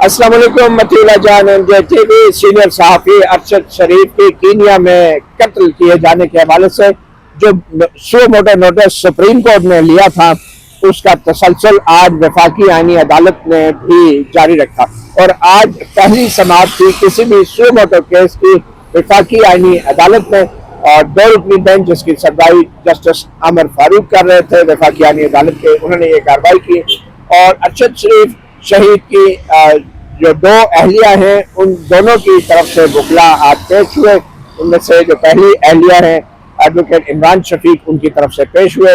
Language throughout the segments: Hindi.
अस्सलाम वालेकुम। मतीला जान टीवी सीनियर सहाफ़ी अरशद शरीफ की कीनिया में कत्ल किए जाने के हवाले से जो सो मोटो नोटिस सुप्रीम कोर्ट ने लिया था उसका तसलसल आज वफाकी आईनी अदालत ने भी जारी रखा और आज पहली समाअत थी किसी भी सो मोटो केस की वफाकी आईनी अदालत में। और दो रुकनी बेंच जिसकी सरदाई जस्टिस आमिर फारूक कर रहे थे वफाकी आईनी अदालत के, उन्होंने ये कार्रवाई की और अरशद शरीफ शहीद की जो दो अहलिया हैं उन दोनों की तरफ से वकला आज पेश हुए। उनमें से जो पहली अहलिया है एडवोकेट इमरान शफीक, उनकी तरफ से पेश हुए।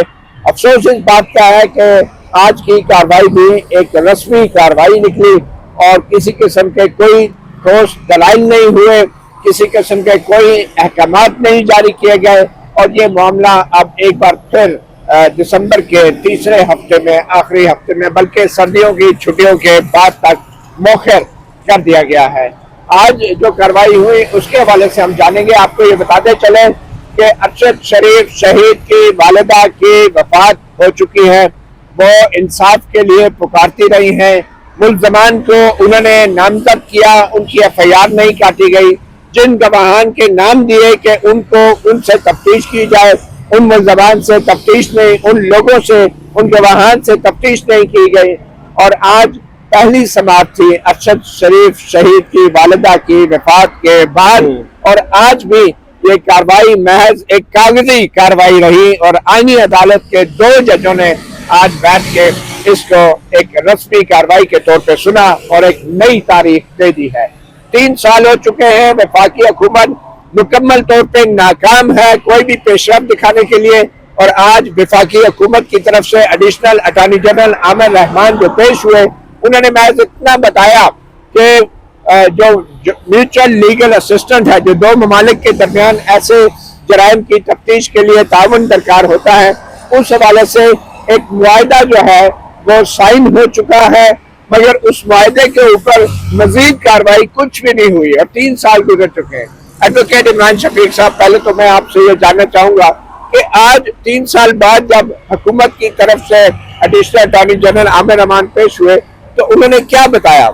अफसोस इस बात का है कि आज की कार्रवाई भी एक रस्मी कार्रवाई निकली और किसी किस्म के कोई ठोस दलाइल नहीं हुए, किसी किस्म के कोई अहकामात नहीं जारी किए गए और ये मामला अब एक बार फिर दिसंबर के तीसरे हफ्ते में, आखिरी हफ्ते में, बल्कि सर्दियों की छुट्टियों के बाद तक मौखर कर दिया गया है। आज जो कार्रवाई हुई उसके हवाले से हम जानेंगे। आपको ये बताते चले कि अरशद शरीफ शहीद की वालिदा की वफात हो चुकी है। वो इंसाफ के लिए पुकारती रही हैं। मुल्ज़मान को उन्होंने नामजद किया, उनकी एफआईआर नहीं काटी गई। जिन गवाहान के नाम दिए कि उनसे तफ्तीश की जाए, उन मुल्ज़मान से तफ्तीश नहीं, उन लोगों से, उन गवाहान से तफ्तीश नहीं की गई। और आज पहली समाअत थी अरशद शरीफ शहीद की वालिदा की वफात के बाद और आज भी ये कार्रवाई महज एक कागजी कार्रवाई रही और आईनी अदालत के दो जजों ने आज बैठ के इसको एक रस्मी कार्रवाई के तौर पे सुना और एक नई तारीख दे दी है। 3 साल हो चुके हैं, वफाकी हुकूमत मुकम्मल तौर पे नाकाम है कोई भी पेशरफ दिखाने के लिए। और आज वफाकी हुकूमत की तरफ से additional attorney general Aamir Rahman जो पेश हुए, उन्होंने महज इतना बताया कि जो म्यूचुअल लीगल असिस्टेंट है, जो दो ममालिक के दरमियान ऐसे जराइम की तफ्तीश के लिए ताउन दरकार होता है, उस हवाले से एक मुआहदा जो है वो साइन हो चुका है, मगर उस मुआहदे के ऊपर मजीद कार्रवाई कुछ भी नहीं हुई और 3 साल गुजर चुके हैं। एडवोकेट इमरान शफीक साहब, पहले तो मैं आपसे ये जानना चाहूंगा कि आज 3 साल बाद जब हुकूमत की तरफ से additional attorney general Aamir Rahman पेश हुए तो उन्होंने क्या बताया?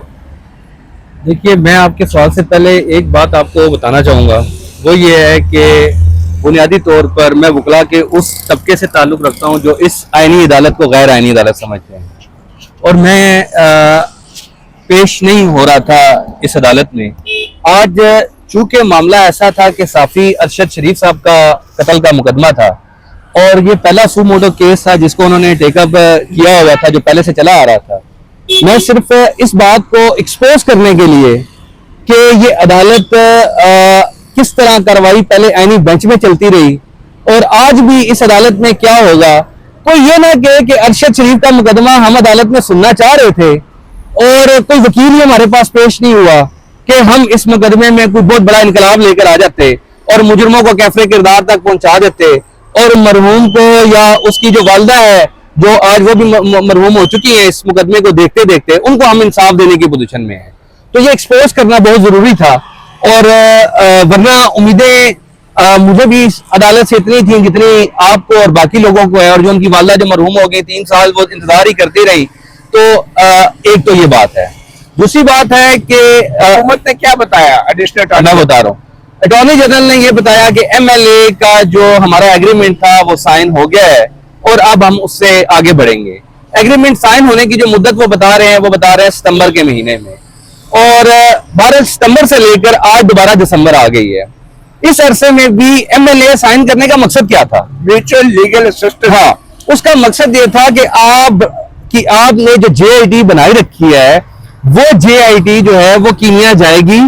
देखिए, मैं आपके सवाल से पहले एक बात आपको बताना चाहूँगा, वो ये है कि बुनियादी तौर पर मैं वकला के उस तबके से ताल्लुक़ रखता हूँ जो इस आईनी अदालत को गैर आईनी अदालत समझते हैं और मैं पेश नहीं हो रहा था इस अदालत में। आज चूँकि मामला ऐसा था कि साफ़ी अरशद शरीफ साहब का कत्ल का मुकदमा था और ये पहला सू मोटो केस था जिसको उन्होंने टेकअप किया हुआ था, जो पहले से चला आ रहा था। मैं सिर्फ इस बात को एक्सपोज करने के लिए कि ये अदालत किस तरह कार्रवाई पहले आईनी बेंच में चलती रही और आज भी इस अदालत में क्या होगा, कोई ये ना कहे कि अरशद शरीफ का मुकदमा हम अदालत में सुनना चाह रहे थे और कोई वकील ही हमारे पास पेश नहीं हुआ कि हम इस मुकदमे में कोई बहुत बड़ा इनकलाब लेकर आ जाते और मुजरमों को कैफरे किरदार तक पहुंचा देते और मरहूम को या उसकी जो वालिदा है जो आज वो भी मरहूम हो चुकी है इस मुकदमे को देखते देखते, उनको हम इंसाफ देने की पोजीशन में है। तो ये एक्सपोज करना बहुत जरूरी था और वरना उम्मीदें मुझे भी इस अदालत से इतनी थी जितनी आपको और बाकी लोगों को है। और जो उनकी वालिदा जो मरहूम हो गई 3 साल वो इंतजार ही करती रही। तो एक तो ये बात है। दूसरी बात है कि हुकूमत ने क्या बताया? एडिशनल मैं बता रहा हूँ, अटॉर्नी जनरल ने ये बताया कि MLA का जो हमारा एग्रीमेंट था वो साइन हो गया है और अब हम उससे आगे बढ़ेंगे। एग्रीमेंट साइन होने की जो मुद्दत वो बता रहे हैं सितंबर के महीने में और 12 सितंबर से लेकर आज दोबारा दिसंबर आ गई है। इस अरसे में भी MLA साइन करने का मकसद क्या था? Mutual legal assistance. हाँ, उसका मकसद ये था कि आपने जो JIT बनाई रखी है वो JIT जो है वो कीनिया जाएगी,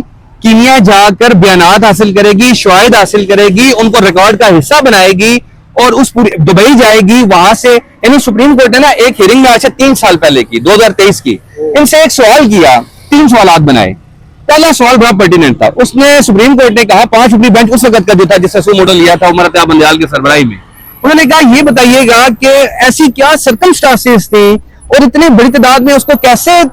कीनिया जाकर बयानात हासिल करेगी, शवाहिद हासिल करेगी, उनको रिकॉर्ड का हिस्सा बनाएगी और उस पूरी दुबई जाएगी। वहां से यानी सुप्रीम कोर्ट ने ना एक हियरिंग में आज से 3 साल पहले की 2023 की इनसे एक सवाल किया, 3 सवाल बनाए। पहला सवाल बड़ा पर्टिनेंट था। उसने सुप्रीम कोर्ट ने कहा, 5 रुपये बेंच उस वक्त का जो था जिससे सू मोटो लिया था उमर अता बंदयाल की सरबराही में, उन्होंने कहा ये बताइएगा कि ऐसी क्या सर्कमस्टांसेस थी और इतनी बड़ी तादाद में उसको कैसे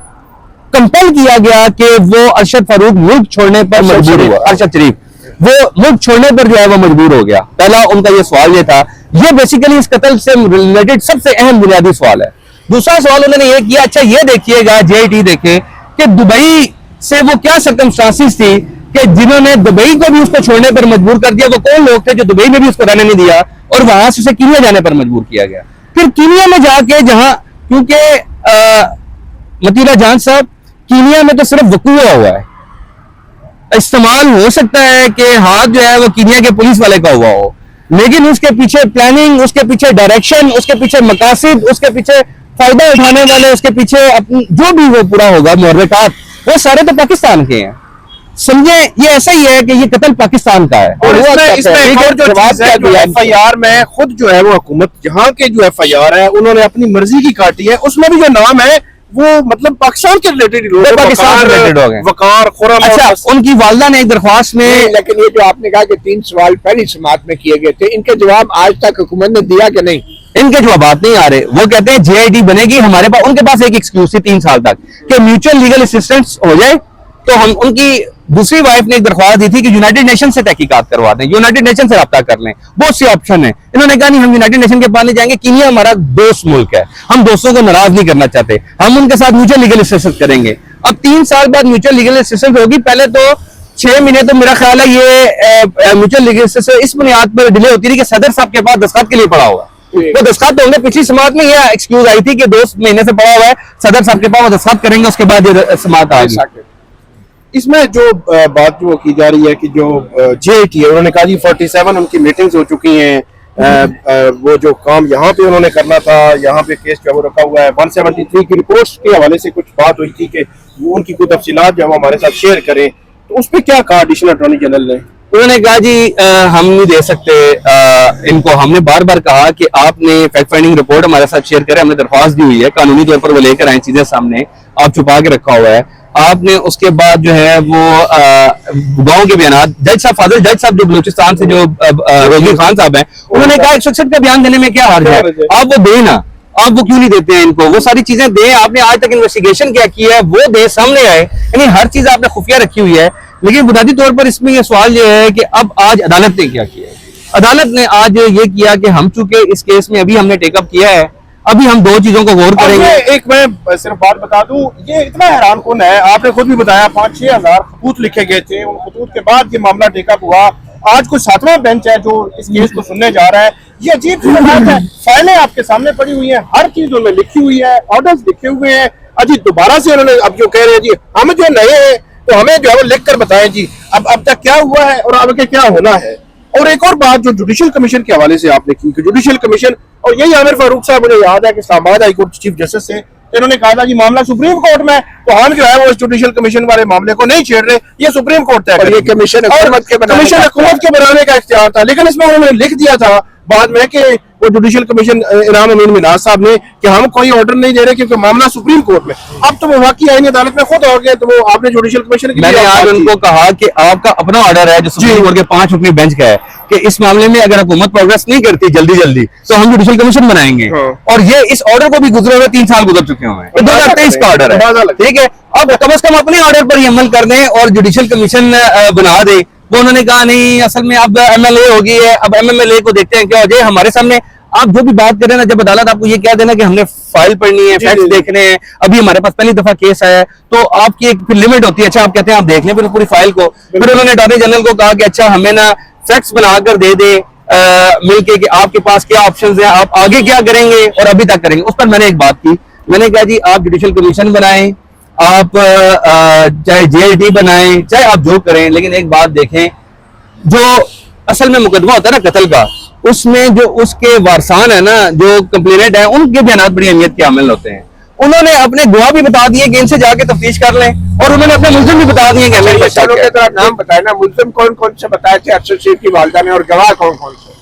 कंपेल किया गया कि वो अरशद फारूक मुल्क छोड़ने पर मजबूर हुआ। अरशद शरीफ वो मुल्क छोड़ने पर जो है वो मजबूर हो गया। पहला उनका ये सवाल ये था। ये बेसिकली इस कत्ल से रिलेटेड सबसे अहम बुनियादी सवाल है। दूसरा सवाल उन्होंने ये किया, अच्छा ये देखिएगा JIT देखें कि दुबई से वो क्या सर्कमस्टांसिस थी कि जिन्होंने दुबई को भी उसको छोड़ने पर मजबूर कर दिया, वो कौन लोग थे जो दुबई में भी उसको रहने नहीं दिया और वहां से उसे कीनिया जाने पर मजबूर किया गया। फिर कीनिया में जाके जहां, क्योंकि मतीला जान साहब, कीनिया में तो सिर्फ वकूआ हुआ है, इस्तेमाल हो सकता है कि हाथ जो है वो कीनिया के पुलिस वाले का हुआ हो, लेकिन उसके पीछे प्लानिंग, उसके पीछे डायरेक्शन, उसके पीछे मकासद, उसके पीछे फायदा उठाने वाले, उसके पीछे जो भी वो पूरा होगा मुहर्रिकात, वो सारे तो पाकिस्तान के हैं। समझे, ये ऐसा ही है कि ये कत्ल पाकिस्तान का है। और इसमें एक और जो चीज है, जो FIR में खुद जो है वो हुकूमत यहाँ के जो FIR है उन्होंने अपनी मर्जी की काटी है, उसमें भी जो नाम है वो मतलब पाकिस्तान के रिलेटेड लोग, पाकिस्तान से रिलेटेड हो गए, वकार, खुरम। अच्छा, उनकी वालदा ने एक दरख्वास्त में, लेकिन ये जो आपने कहा कि 3 सवाल पहली समात में किए गए थे, इनके जवाब आज तक हुकूमत ने दिया कि नहीं? इनके जवाब नहीं आ रहे। वो कहते हैं JIT बनेगी, हमारे पास, उनके पास एक एक्सक्यूज थी 3 साल तक कि म्यूचुअल लीगल असिस्टेंस हो जाए, तो हम, उनकी दूसरी वाइफ ने एक दरख्वास्त दी थी कि यूनाइटेड नेशन से तहकीकात करवा दें, यूनाइटेड नेशन से रब्ता कर लें, बहुत सी ऑप्शन है। इन्होंने कहा नहीं, हम यूनाइटेड नेशन के पास नहीं जाएंगे, कीनिया हमारा दोस्त मुल्क है, हम दोस्तों को नाराज नहीं करना चाहते, हम उनके साथ म्यूचुअल लीगल असिस्टेंस करेंगे। अब 3 साल बाद म्यूचुअल लीगल असिस्टेंस होगी, पहले तो 6 महीने तो मेरा ख्याल है ये म्यूचुअल लीगल असिस्टेंस इस बुनियाद पर डिले होती रही कि सदर साहब के पास दस्तखत के लिए पड़ा होगा, वो दस्तखत होंगे। पिछली समात में ये एक्सक्यूज आई थी कि 2 महीने से पड़ा हुआ है, सदर साहब के पास वो दस्तखत करेंगे, उसके बाद ये समात आएगी। इसमें जो बात जो की जा रही है कि जो JIT है, उन्होंने कहा जी 47 उनकी मीटिंग्स हो चुकी हैं, वो जो काम यहाँ पे उन्होंने करना था, यहाँ पे केस जो है वो रखा हुआ है। 173 की रिपोर्ट्स के हवाले से कुछ बात हुई थी कि वो उनकी कुछ तफसीलात जो है वो हमारे साथ शेयर करें, तो उस पर क्या कहा एडिशनल अटॉर्नी जनरल ने? उन्होंने कहा जी हम नहीं दे सकते इनको, हमने बार बार कहा कि आपने फैक्ट फाइंडिंग रिपोर्ट हमारे साथ शेयर करें, हमने दरख्वास्त दी हुई है, कानूनी तौर पर वो लेकर आए चीजें सामने, आप छुपा के रखा हुआ है आपने। उसके बाद जो है वो गांव के बयान, जज साहब, फाजिल जज साहब जो बलूचिस्तान से जो रोजगी खान साहब हैं, उन्होंने कहा 161 का बयान देने में क्या हर्ज है, आप वो दें ना, आप वो क्यों नहीं देते हैं इनको, वो सारी चीजें दें, आपने आज तक इन्वेस्टिगेशन क्या की है वो दें, सामने आए, यानी हर चीज आपने खुफिया रखी हुई है। लेकिन बुनियादी तौर पर इसमें यह सवाल ये है कि अब आज अदालत ने क्या किया है, अदालत ने आज ये किया कि हम चूंकि इस केस में अभी हमने टेकअप किया है, अभी हम 2 चीजों को गौर करेंगे। एक मैं सिर्फ बात बता दूं, ये इतना हैरान कौन है, आपने खुद भी बताया 5-6 हजार खतूत लिखे गए थे, उन खतूत के बाद ये मामला टेकअप हुआ। आज कोई 7वां बेंच है जो इस केस को सुनने जा रहा है। ये अजीब सी बात है, फाइलें आपके सामने पड़ी हुई है, हर चीज उनमें लिखी हुई है, ऑर्डर्स लिखे हुए हैं। अजी दोबारा से उन्होंने अब जो कह रहे हैं जी हम जो नए हैं तो हमें जो है वो लिख कर बताएं जी अब तक क्या हुआ है और आगे क्या होना है। और एक और बात जो जुडिशियल कमीशन के हवाले से आपने की, जुडिशियल कमीशन, और यही आमिर फारूक साहब, मुझे याद है कि Islamabad high court chief justice से इन्होंने कहा था कि मामला सुप्रीम कोर्ट में, तो हम जो है वो जुडिशियल कमीशन वाले मामले को नहीं छेड़ रहे, ये सुप्रीम कोर्ट तय करेगी। कमीशन हुकूमत के बनाने का इख्तियार था, लेकिन इसमें उन्होंने लिख दिया था बाद में कि वो जुडिशियल कमीशन इनाम अमीन मिनाज साहब ने कि हम कोई ऑर्डर नहीं दे रहे क्योंकि मामला सुप्रीम कोर्ट में। अब तो वो वाकई आईनी अदालत में खुद हो गए, तो वो आपने जुडिशियल कमीशन की, मैंने आज उनको कहा कि आपका अपना ऑर्डर है जो सुप्रीम कोर्ट के 5 रुकनी बेंच का है कि इस मामले में अगर हुकूमत प्रोग्रेस नहीं करती जल्दी तो हम जुडिशियल कमीशन बनाएंगे। और ये इस ऑर्डर को भी गुजरे हुए 3 साल गुजर चुके हुए हैं, 2023 का ऑर्डर है, ठीक है। अब कम से कम अपने ऑर्डर पर ही अमल कर दें और जुडिशियल कमीशन बना दे। वो उन्होंने कहा नहीं, असल में अब MLA हो गई है, अब MLA को देखते हैं क्या हो जाए। हमारे सामने आप जो भी बात करें ना, जब अदालत आपको ये कह देना कि हमने फाइल पढ़नी है, फैक्ट्स देखने हैं, अभी हमारे पास पहली दफा केस आया है, तो आपकी एक फिर लिमिट होती है। अच्छा, आप कहते हैं आप देख लें पूरी फाइल को। फिर उन्होंने अटॉर्नी जनरल को कहा कि अच्छा हमें ना फैक्ट्स बनाकर दे दे मिलके कि आपके पास क्या ऑप्शंस हैं, आप आगे क्या करेंगे और अभी तक करेंगे। उस पर मैंने एक बात की, मैंने कहा जी आप जुडिशियल कमीशन बनाएं, आप चाहे JIT बनाएं, चाहे आप जो करें, लेकिन एक बात देखें, जो असल में मुकदमा होता है ना कत्ल का, उसमें जो उसके वारसान है ना, जो कंप्लेनेंट है, उनके बयान बड़ी अहमियत के हामिल होते हैं। उन्होंने अपने गवाह भी बता दिए कि इनसे जाके तफ्तीश कर लें, और उन्होंने अपने मुल्जिम भी बता दिए कि हमें नाम बताए ना, मुल्जिम कौन कौन से बताए थे अरशद शरीफ की वालिदा ने, और गवाह कौन कौन से?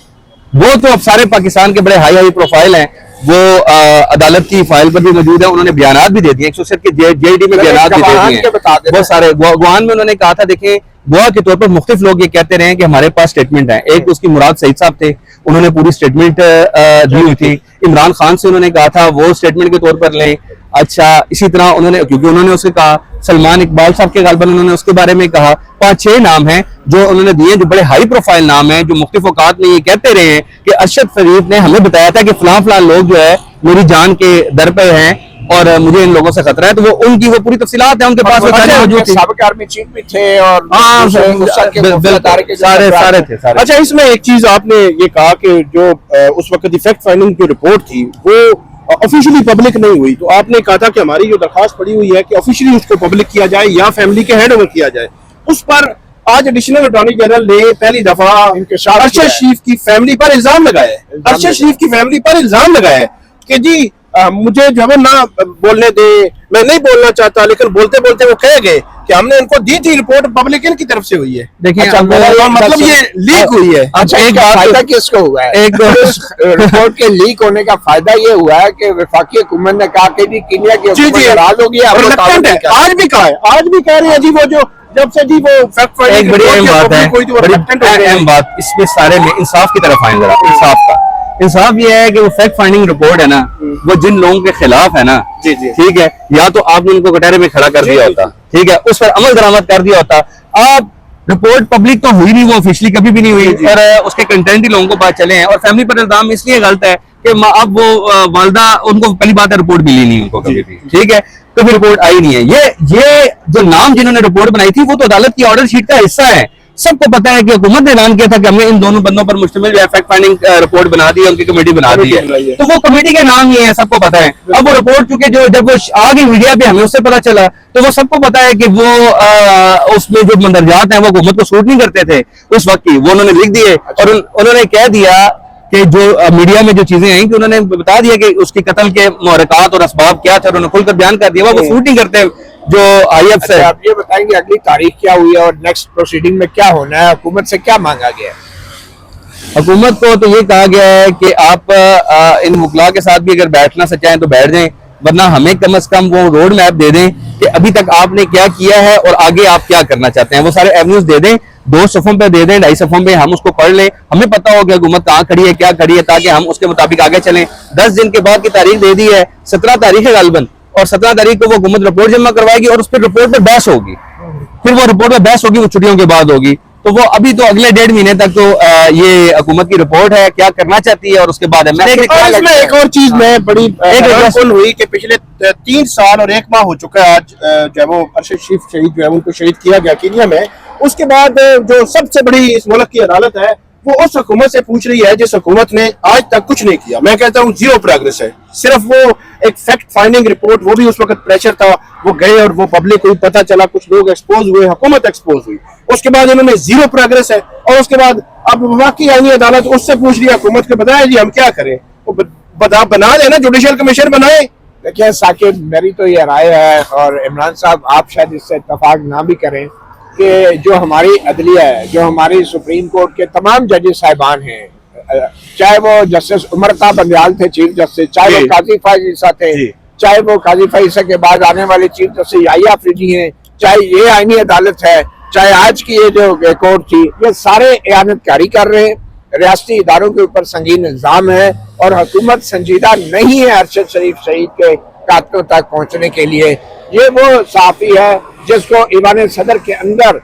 वो तो अब सारे पाकिस्तान के बड़े हाई प्रोफाइल हैं, वो अदालत की फाइल पर भी मौजूद है। उन्होंने बयानात भी दे दिए, 160 के JIT में बयानात भी दे दिए बहुत सारे। गुआन में उन्होंने कहा था, देखें गवाह के तौर पर मुख्तलिफ लोग ये कहते रहे कि हमारे पास स्टेटमेंट है। एक उसकी मुराद सईद साहब थे, उन्होंने पूरी स्टेटमेंट दी हुई थी। इमरान खान से उन्होंने कहा था वो स्टेटमेंट के तौर पर लें। अच्छा, इसी तरह उन्होंने, क्योंकि उन्होंने उससे कहा, सलमान इकबाल साहब के गालबन उन्होंने उसके बारे में कहा। 5-6 नाम हैं जो उन्होंने दिए, जो बड़े हाई प्रोफाइल नाम हैं, जो मुख्तलिफ औकात में ये कहते रहे हैं कि अरशद शरीफ ने हमें बताया था कि फलां लोग जो है मेरी जान के दर पे हैं और मुझे इन लोगों से खतरा है, तो वो उनकी वो पूरी तफसीलात है उनके पास, वो सारी मौजूद थी। साबिक आर्मी चीफ भी थे और हाँ, सारे थे सारे। अच्छा, इसमें एक चीज आपने ये कहा कि जो उस वक्त इफेक्ट फाइंडिंग की रिपोर्ट थी वो ऑफिशियली पब्लिक नहीं हुई, तो आपने कहा था कि हमारी जो दरखास्त पड़ी हुई है कि ऑफिशियली उसको पब्लिक किया जाए या फैमिली के हैंड ओवर किया जाए। उस पर आज एडिशनल अटॉर्नी जनरल ने पहली दफा अरशद शरीफ की फैमिली पर इल्जाम लगाया है, अरशद शरीफ की फैमिली पर इल्जाम लगाया है कि जी मुझे जो है ना बोलने दे, मैं नहीं बोलना चाहता, लेकिन बोलते बोलते वो कह गए कि हमने इनको दी थी रिपोर्ट, पब्लिक इनकी तरफ से हुई है। देखिए, अच्छा, मतलब ये लीक हुई है। अच्छा, एक फायदा किसको हुआ है? एक रिपोर्ट के लीक होने का फायदा ये हुआ है कि वफाकी हुकूमत ने कहा कि जी कीनिया की हुकूमत नाराज होगी, आज भी कहा है, आज भी कह रहे हैं जी वो जो जब से जी वो फैक्ट फाइंडिंग एक बड़ी अहम बात है, बड़ी अहम बात इसमें सारे में इंसाफ की तरफ आए जरा। इंसाफ का इंसाफ ये है कि वो फैक्ट फाइंडिंग रिपोर्ट है ना, वो जिन लोगों के खिलाफ है ना, जी जी, ठीक है, या तो आपने उनको कटहरे में खड़ा कर दिया होता, ठीक है, उस पर अमल दरामद कर दिया होता। आप रिपोर्ट पब्लिक तो हुई नहीं, वो ऑफिशियली कभी भी नहीं हुई, और उसके कंटेंट ही लोगों को पता चले हैं। और फैमिली पर इल्जाम इसलिए गलत है कि अब वो वालदा, उनको पहली बात है रिपोर्ट मिली नहीं उनको कभी भी, ठीक है, कभी रिपोर्ट आई नहीं है। ये जो नाम जिन्होंने रिपोर्ट बनाई थी वो तो अदालत की ऑर्डर शीट का हिस्सा है। सबको पता है कि हुकूमत ने ऐलान किया था कि हमने इन दोनों बंदों पर मुश्तमिल फैक्ट फाइंडिंग रिपोर्ट बना दी है, उनकी कमेटी बना दी है, तो वो कमेटी के नाम ही है, सबको पता है। अब वो रिपोर्ट चूंकि जो जब वो आ गई मीडिया पे हमें उससे पता चला, तो वो सबको पता है कि वो उसमें जो मंदरजात हैं वो हुकूमत को सूट नहीं करते थे उस वक्त की, वो उन्होंने लिख दिए। और उन्होंने कह दिया कि जो मीडिया में जो चीजें आई कि उन्होंने बता दिया कि उसकी कत्ल के मुहरकात और असबाब क्या थे, उन्होंने खुलकर बयान कर दिया, वो सूट नहीं करते जो IF से। आप ये बताएंगे अगली तारीख क्या हुई है और नेक्स्ट प्रोसीडिंग में क्या होना है, हुकूमत से क्या मांगा गया है? हुकूमत को तो ये कहा गया है कि आप इन वकला के साथ भी अगर बैठना से चाहें तो बैठ जाएं, वरना हमें कम से कम वो रोड मैप दे दें कि अभी तक आपने क्या किया है और आगे आप क्या करना चाहते हैं। वो सारे एवेन्यूज दे दें, 2 सफ़ों पे दे दें, 2.5 सफ़ों पे, हम उसको पढ़ लें, हमें पता हो कि हुकूमत कहाँ खड़ी है, क्या खड़ी है, ताकि हम उसके मुताबिक आगे चलें। 10 दिन के बाद की तारीख दे दी है, 17 तारीख है गालिबन, और 17 तारीख को वो हुकूमत रिपोर्ट जमा करवाएगी और उस पर रिपोर्ट पे बहस होगी। फिर वो रिपोर्ट पे बहस होगी, वो छुट्टियों के बाद होगी। तो वो अभी तो अगले 1.5 महीने तक तो ये हुकूमत की रिपोर्ट है, क्या करना चाहती है और उसके बाद है। मैंने एक और चीज में बड़ी हैरान हुई कि पिछले 3 साल और 1 माह हो चुका है आज जो है वो अरशद शरीफ शहीद जो है उनको शहीद किया गया कीनिया में। उसके बाद जो सबसे बड़ी इस मुल्क की अदालत है वो उस हुकूमत से पूछ रही है जिस हुकूमत ने आज तक कुछ नहीं किया। मैं कहता हूँ 0 प्रोग्रेस है, सिर्फ वो एक फैक्ट फाइंडिंग रिपोर्ट, वो भी उस वक्त प्रेशर था, वो गए और वो पब्लिक हुई, पता चला, कुछ लोग एक्सपोज हुए, हुकूमत एक्सपोज हुई, उसके बाद इन्होंने 0 प्रोग्रेस है। और उसके बाद अब वाकई आईनी अदालत उससे पूछ रही है हुकूमत को, बताया जी हम क्या करें, वो बना देना, जुडिशल कमीशन बनाए। देखिए साकिब, मेरी तो ये राय है और इमरान साहब आप शायद इससे इत्तेफाक ना भी करें कि जो हमारी अदलिया है, जो हमारी सुप्रीम कोर्ट के तमाम जजेस साहिबान हैं, चाहे वो जस्टिस उमर ता बंदयाल थे चीफ जस्टिस, चाहे वो काजी फैज ईसा थे, चाहे वो काजी फैज ईसा के बाद आने वाले चीफ जस्टिस याहिया अफरीदी हैं, चाहे ये आईनी अदालत है, चाहे आज की ये जो कोर्ट थी, ये सारे इयानतकारी कर रहे हैं। रियासती इदारों के ऊपर संगीन इल्जाम है और हुकूमत संजीदा नहीं है अरशद शरीफ शहीद के कातलों तक पहुंचने के लिए। ये वो सहाफी है जिसको ईवान सदर के अंदर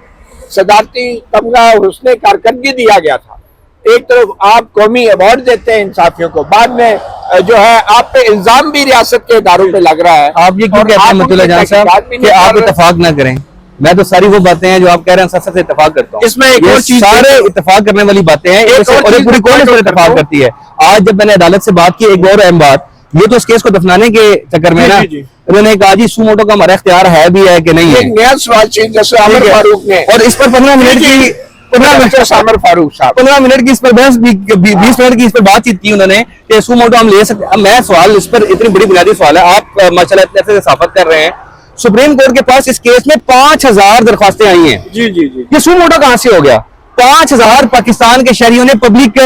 सदारती तमगा हुस्ने कारकर्दगी दिया गया था। एक तरफ आप कौमी अवार्ड देते हैं इंसाफियों को, बाद में जो है आप पे इल्जाम भी रियासत के इदारों पे लग रहा है। आप ये क्यों कहते हैं मतुल्लाह जान साहब कि आप इत्तेफाक ना करें? मैं तो सारी वो बातें हैं जो आप कह रहे हैं सबसे इत्तेफाक करता हूँ। इसमें एक और चीज, सारे इत्तेफाक करने वाली बातें हैं और ये पूरी कौन इत्तेफाक करती है। आज जब मैंने अदालत से बात की, एक और अहम बात, ये तो इस केस को दफनाने के चक्कर में ना उन्होंने कहा जी सू मोटो का हमारा इख्तियार है भी है कि नहीं है। नया सवाल चीज जैसे आमिर फारूक ने, और इस पर 15 मिनट की 15 फारूक साहब 15 मिनट की इस पर बहस, 20 मिनट की इस पर बातचीत की उन्होंने कि सू मोटो हम ले सकते। अब मैं सवाल इस पर, इतनी बड़ी बुनियादी सवाल है, आप माशाल्लाह इतने साफत कर रहे हैं, सुप्रीम कोर्ट के पास इस केस में 5000 दरख्वास्तें आई हैं। जी जी जी, ये सू मोटो कहां से हो गया? 5000 पाकिस्तान के शहरियों ने पब्लिक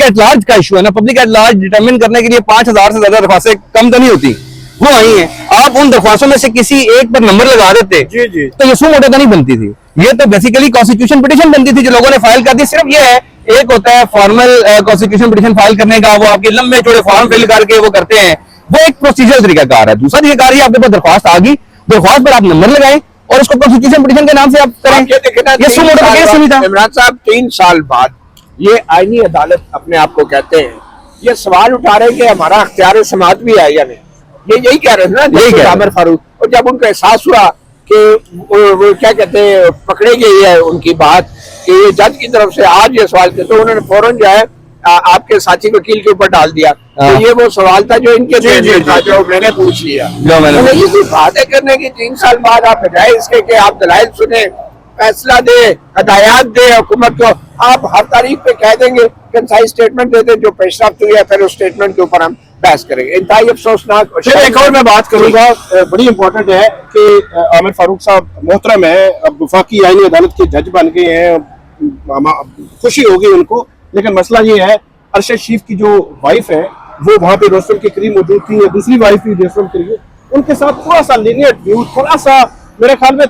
एट लार्ज का इशू है ना, पब्लिक एट लार्ज डिटरमिन करने के लिए 5000 से ज्यादा दरख्वास्तें कम तो नहीं होती, वो आई हैं। आप उन दरख्वास्तों में से किसी एक पर नंबर लगा देते जी जी, तो ये सू मोटो तो नहीं बनती थी, ये तो बेसिकली कॉन्स्टिट्यूशन पिटीशन बनती थी जो लोगों ने फाइल कर दी। सिर्फ ये है, एक होता है फॉर्मल कॉन्स्टिट्यूशन पिटीशन फाइल करने का, वो आपके लंबे चौड़े फॉर्म फिल करके वो करते हैं, वो एक प्रोसीजर तरीकाकार है। दूसरा तरीकाकार है आपके पास दरख्वास्त आ गई, दरख्वास्त पर आप नंबर लगाएं और उसको कॉन्स्टिट्यूशन पिटीशन के नाम से आप करें। ये सू मोटो का केस नहीं था। इमरान साहब 3 साल बाद ये आईनी अदालत अपने आप को कहते हैं, ये सवाल उठा रहे कि हमारा अख्तियार समाअत भी है या नहीं। ये यही कह रहे थे ना यही कह जस्टिस रहे आमिर फारूक। और जब उनको एहसास हुआ कि वो क्या कहते हैं पकड़े गई है उनकी बात कि ये जज की तरफ से आज ये सवाल थे, तो उन्होंने फौरन जो है आपके साथी वकील के ऊपर डाल दिया। तो ये वो सवाल था जो इनके दिल में था, जो मैंने पूछ लिया। ये कोई बातें करने की 3 साल बाद आप बजाय इसके कि आप दलाइल सुने, फैसला दे, हदायत दे हुकूमत को, आप हर तारीख पे कह देंगे कंसाइज स्टेटमेंट दे दें जो पेशरफ्त हुई है, फिर उस स्टेटमेंट के ऊपर हम बहस करेंगे। इंतहाई अफसोसनाक। फिर एक और मैं बात करूंगा, बड़ी इंपॉर्टेंट है कि आमिर फारूक साहब मोहतरम है, अब वफाकी आईनी अदालत के जज बन गए हैं, खुशी होगी उनको। लेकिन मसला ये है अरशद शरीफ की जो वाइफ है वो वहां पे रोस्टम के करीब मौजूद थी, या दूसरी वाइफ भी रोस्टम के करीब, उनके साथ थोड़ा सा लीनियट व्यू, थोड़ा सा मेरे ख्याल में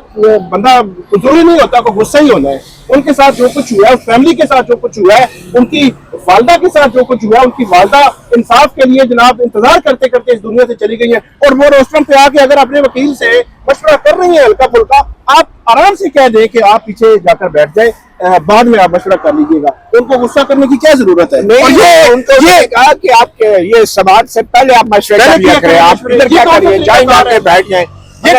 बंदा जरूरी नहीं होता को गुस्सा ही होना है। उनके साथ जो कुछ हुआ है, फैमिली के साथ जो कुछ हुआ है, उनकी वालदा के साथ जो कुछ हुआ है, उनकी वालदा इंसाफ के लिए जनाब इंतजार करते करते इस दुनिया से चली गई है। और वो रोस्टम पे आके अगर अपने वकील से मशवरा कर रही है हल्का फुल्का, आप आराम से कह दें कि आप पीछे जाकर बैठ जाए, बाद में आप मशवरा कर लीजिएगा। उनको गुस्सा करने की क्या जरूरत है? नहीं, उनको ये कहा कि आप ये समाज से पहले आप मशवरा कर लिया करें, आप इधर क्या करिए, जाए जाके बैठ जाए। मैं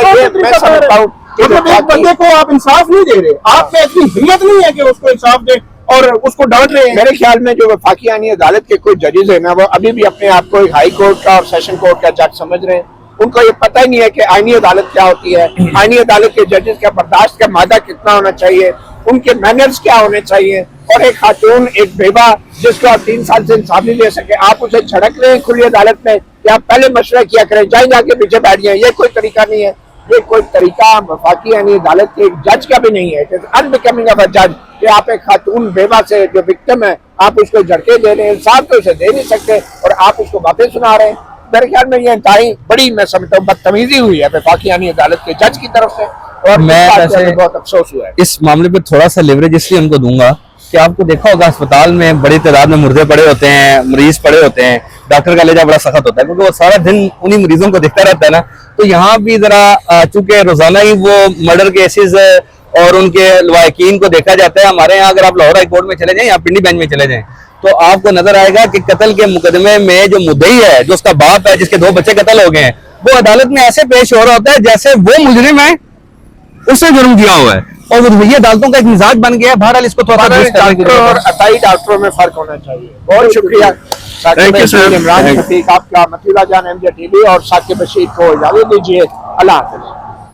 समझता हूँ मतलब एक बंदे को आप इंसाफ नहीं दे रहे, आप में इतनी हिम्मत नहीं है कि उसको इंसाफ दे और उसको डांट रहे हैं। मेरे ख्याल में जो वफाकी आईनी अदालत के कोई जजेस है ना, वो अभी भी अपने आप को एक हाई कोर्ट का और सेशन कोर्ट का जज समझ रहे हैं। उनको ये पता ही नहीं है कि आईनी अदालत क्या होती है, आईनी अदालत के जजेस का बर्दाश्त का मादा कितना होना चाहिए, उनके मैनर्स क्या होने चाहिए। और एक खातून, एक बेवा जिसको आप 3 साल से इंसाफ नहीं दे सके, आप उसे झड़क रहे हैं खुली अदालत में कि आप पहले मशवरा किया करें, जाए जाके पीछे बैठ जाए। ये कोई तरीका नहीं है, ये कोई तरीका वफाकी यानी अदालत के एक जज का भी नहीं है। अनबिकमिंग ऑफ अ जज कि आप एक खातून बेवा से जो विक्टिम है आप उसको झड़के दे रहे हैं, इंसाफ तो उसे दे नहीं सकते और आप उसको बातें सुना रहे हैं। मेरे ख्याल में ये इंतहाई बड़ी, मैं समझता हूँ, बदतमीजी हुई है वफाकी यानी अदालत के जज की तरफ से। और मैं वैसे बहुत अफसोस हुआ है इस मामले पे थोड़ा सा लेवरेज इसलिए उनको दूंगा कि आपको देखा होगा अस्पताल में बड़ी तादाद में मुर्दे पड़े होते हैं, मरीज पड़े होते हैं, डॉक्टर का लेजा बड़ा सख्त होता है क्योंकि वो सारा दिन उन्हीं मरीजों को देखता रहता है ना। तो यहाँ भी जरा चूंकि रोजाना ही वो मर्डर केसेस और उनके लवाकिन को देखा जाता है। हमारे यहाँ अगर आप लाहौर हाई कोर्ट में चले जाएं या पिंडी बेंच में चले जाएं तो आपको नजर आएगा कि कत्ल के मुकदमे में जो मुद्दई है, जो उसका बाप है, जिसके 2 बच्चे कत्ल हो गए हैं, वो अदालत में ऐसे पेश हो रहा होता है जैसे वो मुजरिम है, उसने जुर्म किया हुआ है। और वो ये अदालतों का एक मिजाज बन गया है। बहरहाल इसको थोड़ा और अताई डॉक्टरों में फर्क होना चाहिए। बहुत शुक्रिया इमरान शफीक, आपका मतीला जान MJ TV और साकिब बशीर को इजाजत दीजिए। अल्लाह हाफिज।